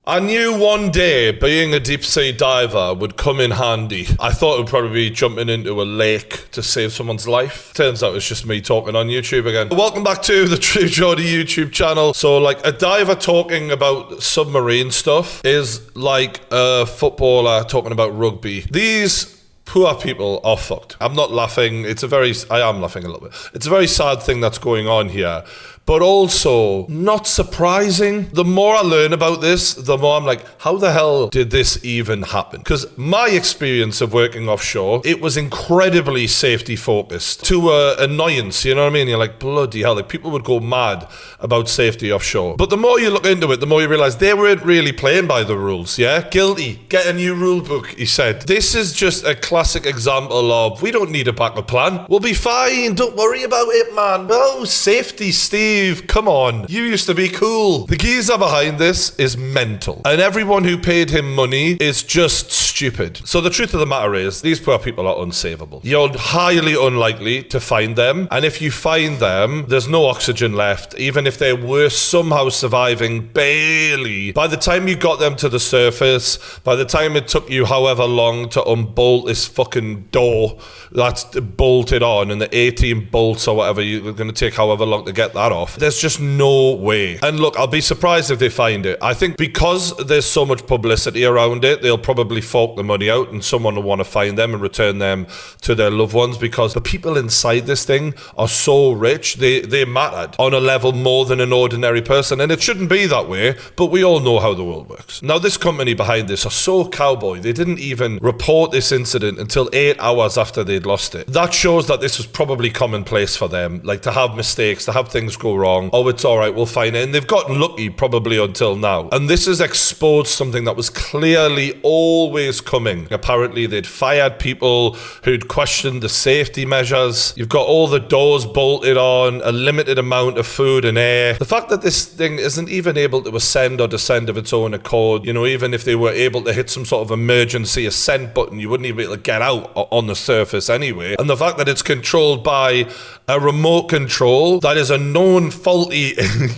I knew one day being a deep sea diver would come in handy. I thought it would probably be jumping into a lake to save someone's life. Turns out it's just me talking on YouTube again. Welcome back to the True Geordie YouTube channel. So like a diver talking about submarine stuff is like a footballer talking about rugby. These poor people are fucked. I'm not laughing. I am laughing a little bit. It's a very sad thing that's going on here. But also, not surprising. The more I learn about this, the more I'm like, how the hell did this even happen? Because my experience of working offshore, it was incredibly safety focused to annoyance, you know what I mean? You're like, bloody hell, like people would go mad about safety offshore. But the more you look into it, the more you realize they weren't really playing by the rules, yeah? Guilty, get a new rule book, he said. This is just a classic example of, we don't need a backup plan. We'll be fine, don't worry about it, man. Oh, safety, Steve. Come on, you used to be cool. The geezer behind this is mental, and everyone who paid him money is just stupid. So the truth of the matter is, these poor people are unsavable. You're highly unlikely to find them, and if you find them, there's no oxygen left. Even if they were somehow surviving, barely. By the time you got them to the surface, by the time it took you however long to unbolt this fucking door that's bolted on, and the 18 bolts or whatever, you're going to take however long to get that off. There's just no way. And look, I'll be surprised if they find it. I think because there's so much publicity around it, they'll probably fork the money out and someone will want to find them and return them to their loved ones, because the people inside this thing are so rich. They mattered on a level more than an ordinary person, and it shouldn't be that way, but we all know how the world works. Now, this company behind this are so cowboy, they didn't even report this incident until 8 hours after they'd lost it. That shows that this was probably commonplace for them, like to have mistakes, to have things go wrong. Oh, it's all right, we'll find it. And they've gotten lucky probably until now. And this has exposed something that was clearly always coming. Apparently, they'd fired people who'd questioned the safety measures. You've got all the doors bolted on, a limited amount of food and air. The fact that this thing isn't even able to ascend or descend of its own accord, you know, even if they were able to hit some sort of emergency ascent button, you wouldn't even be able to get out on the surface anyway. And the fact that it's controlled by a remote control that is a known faulty,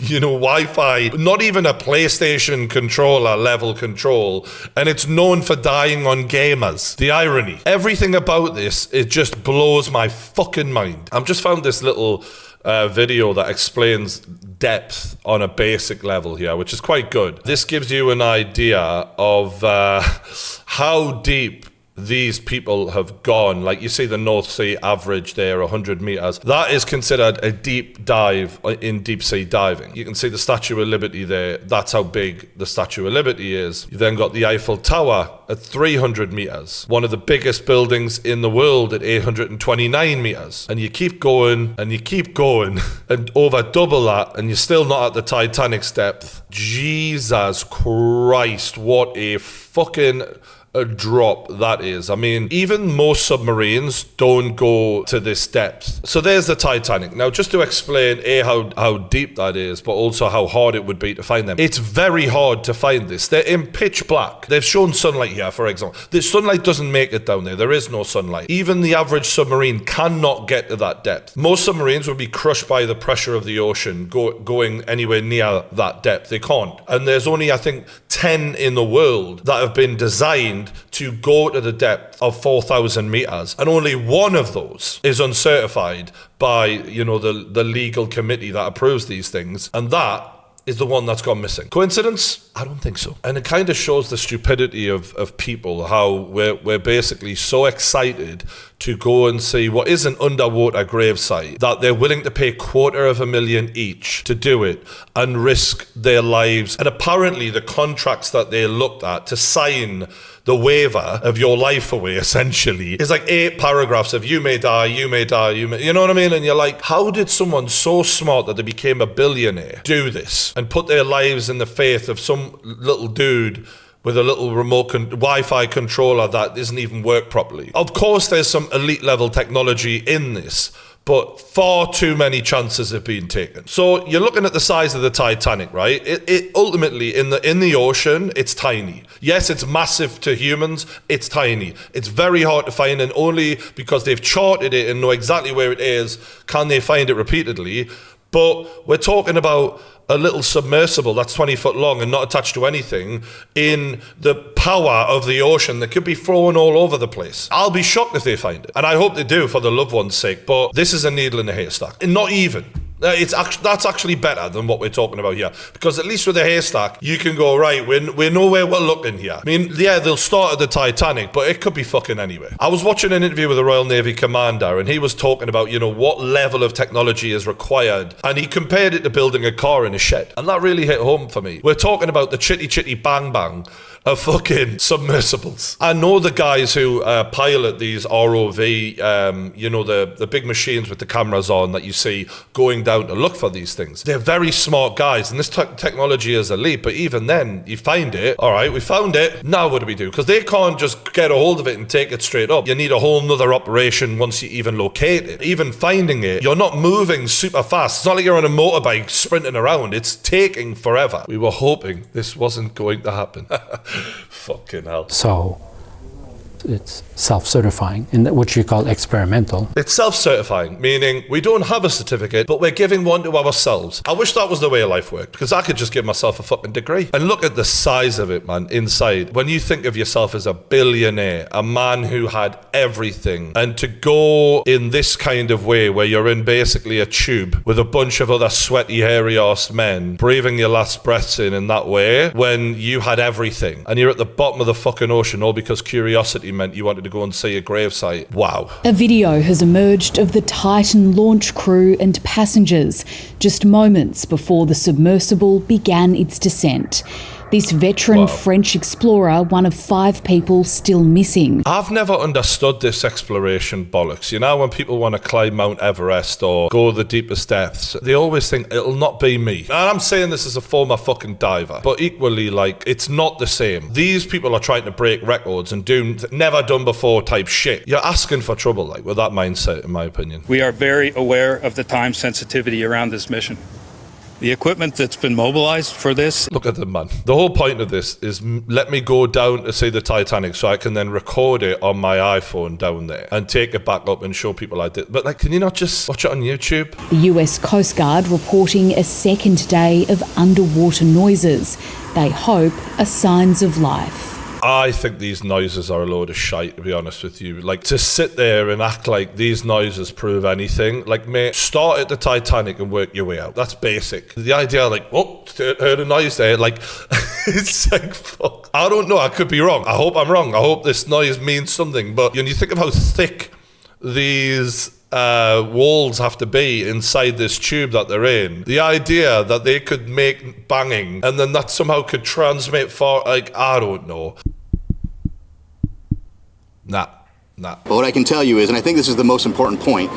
Wi-Fi, not even a PlayStation controller level control, and it's known for dying on gamers. The irony. Everything about this, it just blows my fucking mind. I've just found this little video that explains depth on a basic level here, which is quite good. This gives you an idea of how deep these people have gone. Like you see the North Sea average there, 100 meters. That is considered a deep dive in deep sea diving. You can see the Statue of Liberty there. That's how big the Statue of Liberty is. You then got the Eiffel Tower at 300 meters. One of the biggest buildings in the world at 829 meters. And you keep going and you keep going and over double that, and you're still not at the Titanic's depth. Jesus Christ, what a fucking a drop that is. I mean, even most submarines don't go to this depth. So there's the Titanic. Now, just to explain how deep that is, but also how hard it would be to find them. It's very hard to find this. They're in pitch black. They've shown sunlight here, for example. The sunlight doesn't make it down there. There is no sunlight. Even the average submarine cannot get to that depth. Most submarines would be crushed by the pressure of the ocean going anywhere near that depth. They can't. And there's only, I think, 10 in the world that have been designed to go to the depth of 4,000 meters, and only one of those is uncertified by the legal committee that approves these things, and that is the one that's gone missing. Coincidence? I don't think so. And it kind of shows the stupidity of people, how we're basically so excited to go and see what is an underwater gravesite that they're willing to pay $250,000 each to do it and risk their lives. And apparently the contracts that they looked at to sign the waiver of your life away, essentially, is like 8 paragraphs of you may die, you may die, you know what I mean? And you're like, how did someone so smart that they became a billionaire do this and put their lives in the faith of some little dude with a little remote Wi-Fi controller that doesn't even work properly? Of course, there's some elite level technology in this, but far too many chances have been taken. So you're looking at the size of the Titanic, right? It ultimately, in the ocean, it's tiny. Yes, it's massive to humans, it's tiny. It's very hard to find, and only because they've charted it and know exactly where it is, can they find it repeatedly. But we're talking about a little submersible that's 20 foot long and not attached to anything in the power of the ocean that could be thrown all over the place. I'll be shocked if they find it. And I hope they do for the loved one's sake, but this is a needle in a haystack. And not even. That's actually better than what we're talking about here, because at least with a haystack you can go, right, we know where we're looking here. I mean, yeah, they'll start at the Titanic, but it could be fucking anywhere. I was watching an interview with a Royal Navy commander, and he was talking about, you know, what level of technology is required, and he compared it to building a car in a shed, and that really hit home for me. We're talking about the chitty chitty bang bang of fucking submersibles. I know the guys who pilot these ROV, you know, the big machines with the cameras on that you see going down to look for these things. They're very smart guys, and this technology is elite, but even then, you find it, all right, we found it, now what do we do? Because they can't just get a hold of it and take it straight up. You need a whole nother operation once you even locate it. Even finding it, you're not moving super fast. It's not like you're on a motorbike sprinting around. It's taking forever. We were hoping this wasn't going to happen. Fucking hell. So it's self-certifying, and what you call experimental. It's self-certifying, meaning we don't have a certificate, but we're giving one to ourselves. I wish that was the way life worked, because I could just give myself a fucking degree. And look at the size of it, man, inside. When you think of yourself as a billionaire, a man who had everything, and to go in this kind of way, where you're in basically a tube with a bunch of other sweaty, hairy-arsed men, breathing your last breaths in that way, when you had everything, and you're at the bottom of the fucking ocean, all because curiosity meant you wanted to go and see a gravesite. Wow. A video has emerged of the Titan launch crew and passengers just moments before the submersible began its descent. This veteran French explorer, one of 5 people still missing. I've never understood this exploration bollocks. You know, when people want to climb Mount Everest or go the deepest depths, they always think it'll not be me. And I'm saying this as a former fucking diver, but equally, like, it's not the same. These people are trying to break records and do never done before type shit. You're asking for trouble, like, with that mindset, in my opinion. We are very aware of the time sensitivity around this mission. The equipment that's been mobilized for this. Look at the man. The whole point of this is let me go down to see the Titanic so I can then record it on my iPhone down there and take it back up and show people I did. But like, can you not just watch it on YouTube? The US Coast Guard reporting a second day of underwater noises. They hope are signs of life. I think these noises are a load of shite, to be honest with you. Like, to sit there and act like these noises prove anything. Like, mate, start at the Titanic and work your way out. That's basic. The idea, like, oh, heard a noise there. Like, it's like, fuck. I don't know. I could be wrong. I hope I'm wrong. I hope this noise means something. But when you think of how thick these walls have to be inside this tube that they're in, the idea that they could make banging and then that somehow could transmit far, like, I don't know. Nah. But what I can tell you is, and I think this is the most important point,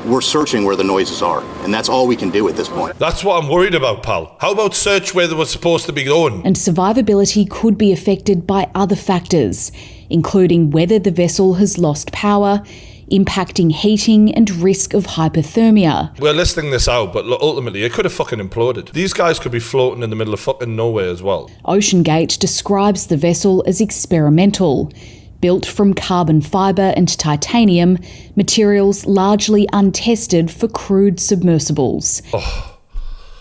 we're searching where the noises are, and that's all we can do at this point. That's what I'm worried about, pal. How about search where they were supposed to be going? And survivability could be affected by other factors, including whether the vessel has lost power, impacting heating and risk of hypothermia. We're listing this out, but ultimately it could have fucking imploded. These guys could be floating in the middle of fucking nowhere as well. OceanGate describes the vessel as experimental. Built from carbon fibre and titanium, materials largely untested for crewed submersibles. Oh,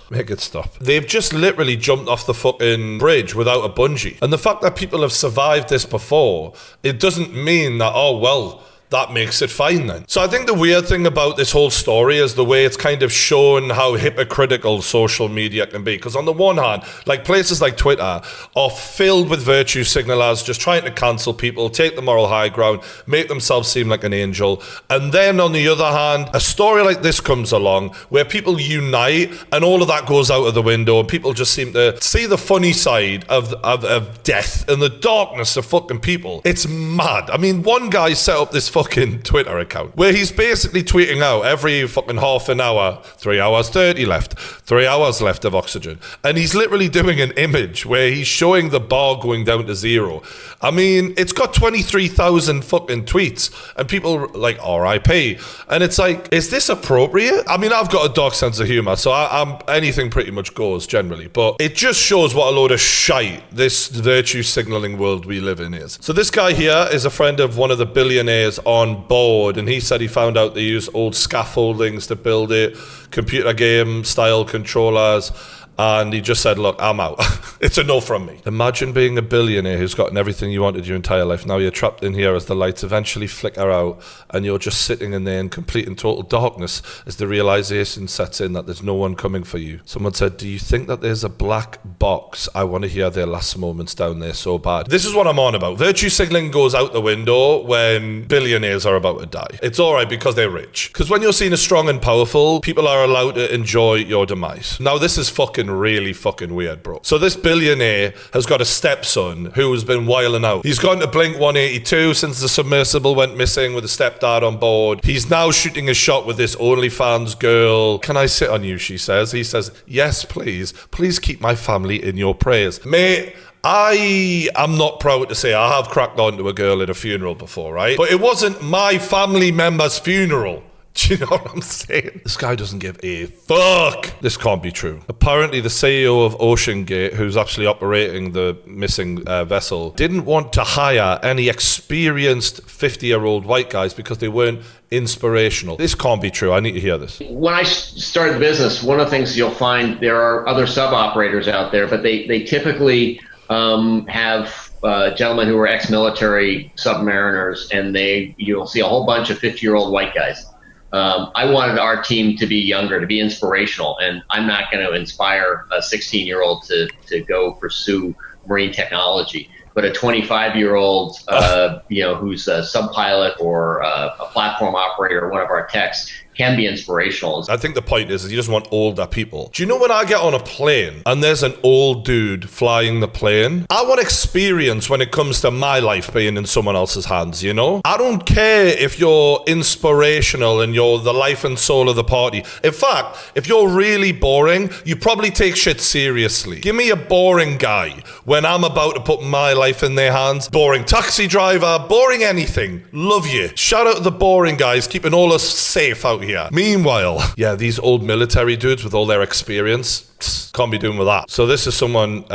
make it stop. They've just literally jumped off the fucking bridge without a bungee. And the fact that people have survived this before, it doesn't mean that, oh, well, that makes it fine then. So I think the weird thing about this whole story is the way it's kind of shown how hypocritical social media can be. Because on the one hand, like places like Twitter are filled with virtue signalers just trying to cancel people, take the moral high ground, make themselves seem like an angel. And then on the other hand, a story like this comes along where people unite and all of that goes out of the window and people just seem to see the funny side of death and the darkness of fucking people. It's mad. I mean, one guy set up this fucking Twitter account where he's basically tweeting out every fucking half an hour, 3 hours 30 left, 3 hours left of oxygen, and he's literally doing an image where he's showing the bar going down to 0. I mean, it's got 23,000 fucking tweets and people like RIP, and it's like, is this appropriate? I mean, I've got a dark sense of humor, so I'm anything pretty much goes generally, but it just shows what a load of shite this virtue signaling world we live in is. So this guy here is a friend of one of the billionaires on board, and he said he found out they use old scaffoldings to build it, computer game style controllers. And he just said, look, I'm out. It's a no from me. Imagine being a billionaire who's gotten everything you wanted your entire life. Now you're trapped in here as the lights eventually flicker out, and you're just sitting in there in complete and total darkness as the realization sets in that there's no one coming for you. Someone said, do you think that there's a black box? I want to hear their last moments down there so bad. This is what I'm on about. Virtue signaling goes out the window when billionaires are about to die. It's all right because they're rich. Because when you're seen as strong and powerful, people are allowed to enjoy your demise. Now this is really fucking weird, bro. So this billionaire has got a stepson who's been wiling out. He's gone to Blink 182 since the submersible went missing with a stepdad on board. He's now shooting a shot with this OnlyFans girl. Can I sit on you, she says. He says, yes, please. Please keep my family in your prayers. Mate, I am not proud to say I have cracked onto a girl at a funeral before, right? But it wasn't my family member's funeral. Do you know what I'm saying? This guy doesn't give a fuck. This can't be true. Apparently, the CEO of OceanGate, who's actually operating the missing vessel, didn't want to hire any experienced 50-year-old white guys because they weren't inspirational. This can't be true. I need to hear this. When I started the business, one of the things you'll find, there are other sub-operators out there, but they typically have gentlemen who are ex-military submariners, and you'll see a whole bunch of 50-year-old white guys. I wanted our team to be younger, to be inspirational, and I'm not going to inspire a 16-year-old to go pursue marine technology. But a 25-year-old, who's a sub-pilot or a platform operator or one of our techs can be inspirational. I think the point is he doesn't want older people. Do you know when I get on a plane and there's an old dude flying the plane? I want experience when it comes to my life being in someone else's hands, you know? I don't care if you're inspirational and you're the life and soul of the party. In fact, if you're really boring, you probably take shit seriously. Give me a boring guy when I'm about to put my life in their hands. Boring taxi driver, boring anything. Love you. Shout out to the boring guys keeping all us safe out here. Meanwhile, yeah, these old military dudes with all their experience, can't be doing with that. So this is someone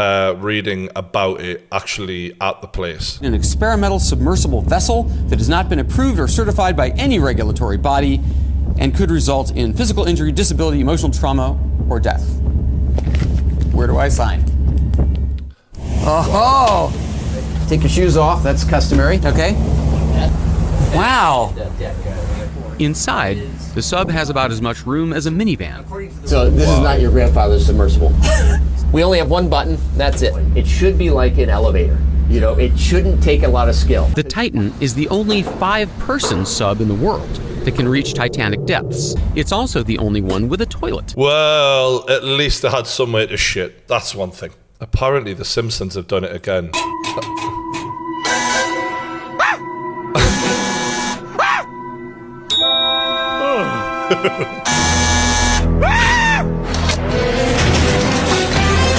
reading about it actually at the place. An experimental submersible vessel that has not been approved or certified by any regulatory body and could result in physical injury, disability, emotional trauma, or death. Where do I sign? Oh! Take your shoes off, that's customary. Okay. Wow. Inside, the sub has about as much room as a minivan. So this is not your grandfather's submersible. We only have one button, that's it. It should be like an elevator. You know, it shouldn't take a lot of skill. The Titan is the only 5-person sub in the world that can reach Titanic depths. It's also the only one with a toilet. Well, at least they had somewhere to shit. That's one thing. Apparently, the Simpsons have done it again.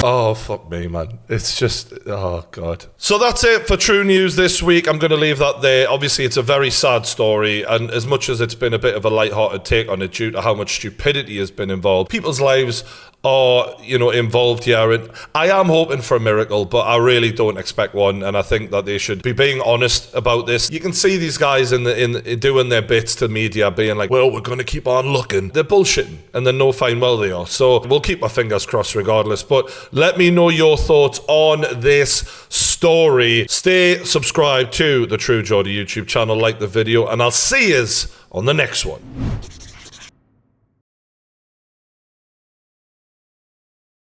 Oh, fuck me, man. It's just, oh, God. So that's it for True News this week. I'm going to leave that there. Obviously, it's a very sad story, and as much as it's been a bit of a light-hearted take on it due to how much stupidity has been involved, people's lives are, you know, involved here, and I am hoping for a miracle, but I really don't expect one, and I think that they should be being honest about this. You can see these guys in doing their bits to media, being like, well, we're going to keep on looking. They're bullshitting, and they know fine well they are. So we'll keep our fingers crossed regardless, but let me know your thoughts on this story. Stay subscribed to the True Geordie YouTube channel, like the video, and I'll see yous on the next one.